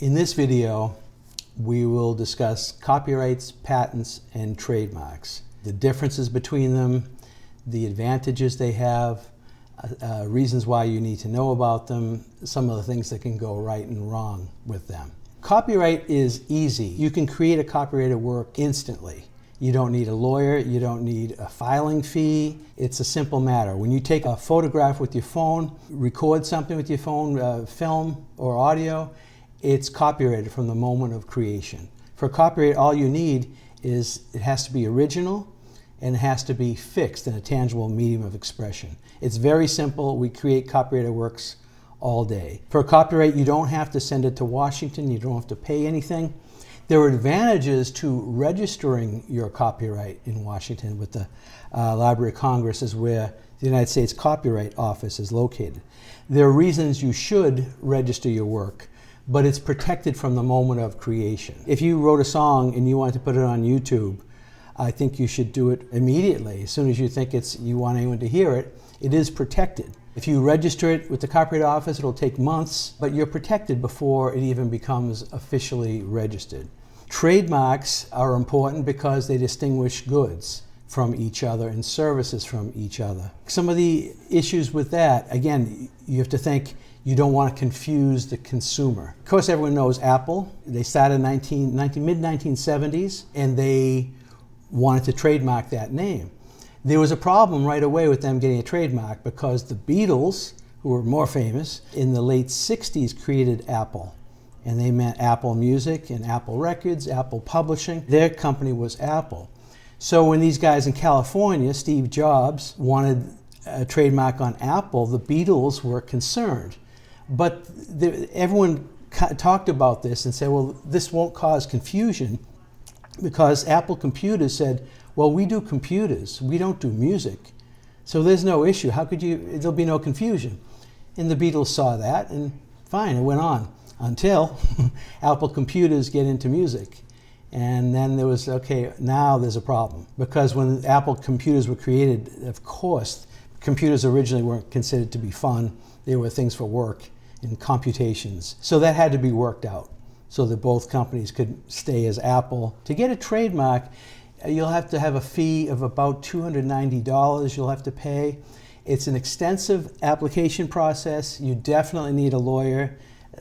In this video, we will discuss copyrights, patents, and trademarks, the differences between them, the advantages they have, reasons why you need to know about them, some of the things that can go right and wrong with them. Copyright is easy. You can create a copyrighted work instantly. You don't need a lawyer, you don't need a filing fee. It's a simple matter. When you take a photograph with your phone, record something with your phone, film or audio, it's copyrighted from the moment of creation. For copyright, all you need is it has to be original and it has to be fixed in a tangible medium of expression. It's very simple. We create copyrighted works all day. For copyright, you don't have to send it to Washington. You don't have to pay anything. There are advantages to registering your copyright in Washington with the Library of Congress, is where the United States Copyright Office is located. There are reasons you should register your work, but it's protected from the moment of creation. If you wrote a song and you wanted to put it on YouTube, I think you should do it immediately. As soon as you think you want anyone to hear it, it is protected. If you register it with the Copyright Office, it'll take months, but you're protected before it even becomes officially registered. Trademarks are important because they distinguish goods from each other and services from each other. Some of the issues with that, again, you have to think you don't want to confuse the consumer. Of course, everyone knows Apple. They started in mid-1970s, and they wanted to trademark that name. There was a problem right away with them getting a trademark because the Beatles, who were more famous, in the late 60s created Apple. And they meant Apple Music and Apple Records, Apple Publishing. Their company was Apple. So when these guys in California, Steve Jobs, wanted a trademark on Apple, the Beatles were concerned. But everyone talked about this and said, well, this won't cause confusion, because Apple Computers said, well, we do computers, we don't do music. So there's no issue. How could there'll be no confusion. And the Beatles saw that, and fine, it went on until Apple Computers get into music. And then there was, okay, now there's a problem. Because when Apple Computers were created, of course, computers originally weren't considered to be fun. They were things for work and computations. So that had to be worked out so that both companies could stay as Apple. To get a trademark, you'll have to have a fee of about $290 you'll have to pay. It's an extensive application process. You definitely need a lawyer.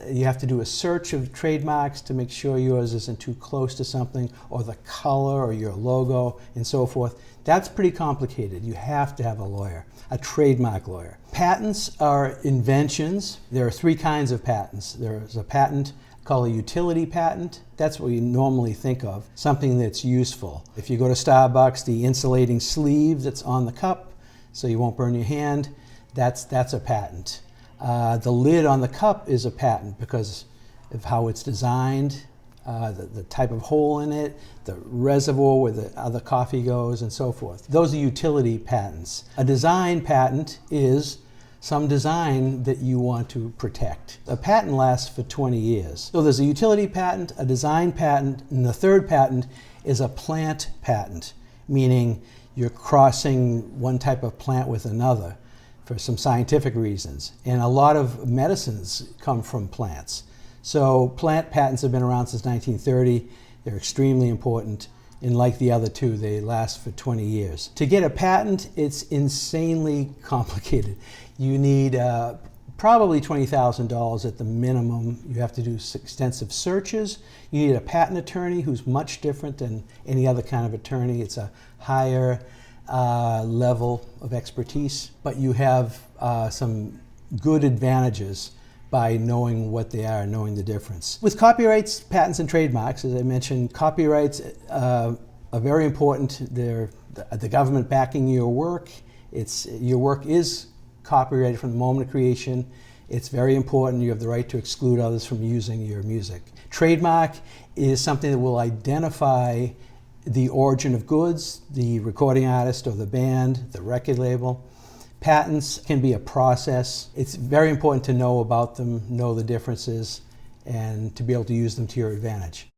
You have to do a search of trademarks to make sure yours isn't too close to something, or the color, or your logo, and so forth. That's pretty complicated. You have to have a lawyer, a trademark lawyer. Patents are inventions. There are three kinds of patents. There's a patent called a utility patent. That's what we normally think of, something that's useful. If you go to Starbucks, the insulating sleeve that's on the cup so you won't burn your hand, that's a patent. The lid on the cup is a patent because of how it's designed, the type of hole in it, the reservoir where the other coffee goes, and so forth. Those are utility patents. A design patent is some design that you want to protect. A patent lasts for 20 years. So there's a utility patent, a design patent, and the third patent is a plant patent, meaning you're crossing one type of plant with another for some scientific reasons. And a lot of medicines come from plants. So plant patents have been around since 1930. They're extremely important. And like the other two, they last for 20 years. To get a patent, it's insanely complicated. You need probably $20,000 at the minimum. You have to do extensive searches. You need a patent attorney who's much different than any other kind of attorney. It's a higher level of expertise, but you have some good advantages by knowing what they are and knowing the difference. With copyrights, patents, and trademarks, as I mentioned, copyrights are very important. They're the government backing your work. Your work is copyrighted from the moment of creation. It's very important. You have the right to exclude others from using your music. Trademark is something that will identify the origin of goods, the recording artist or the band, the record label. Patents can be a process. It's very important to know about them, know the differences, and to be able to use them to your advantage.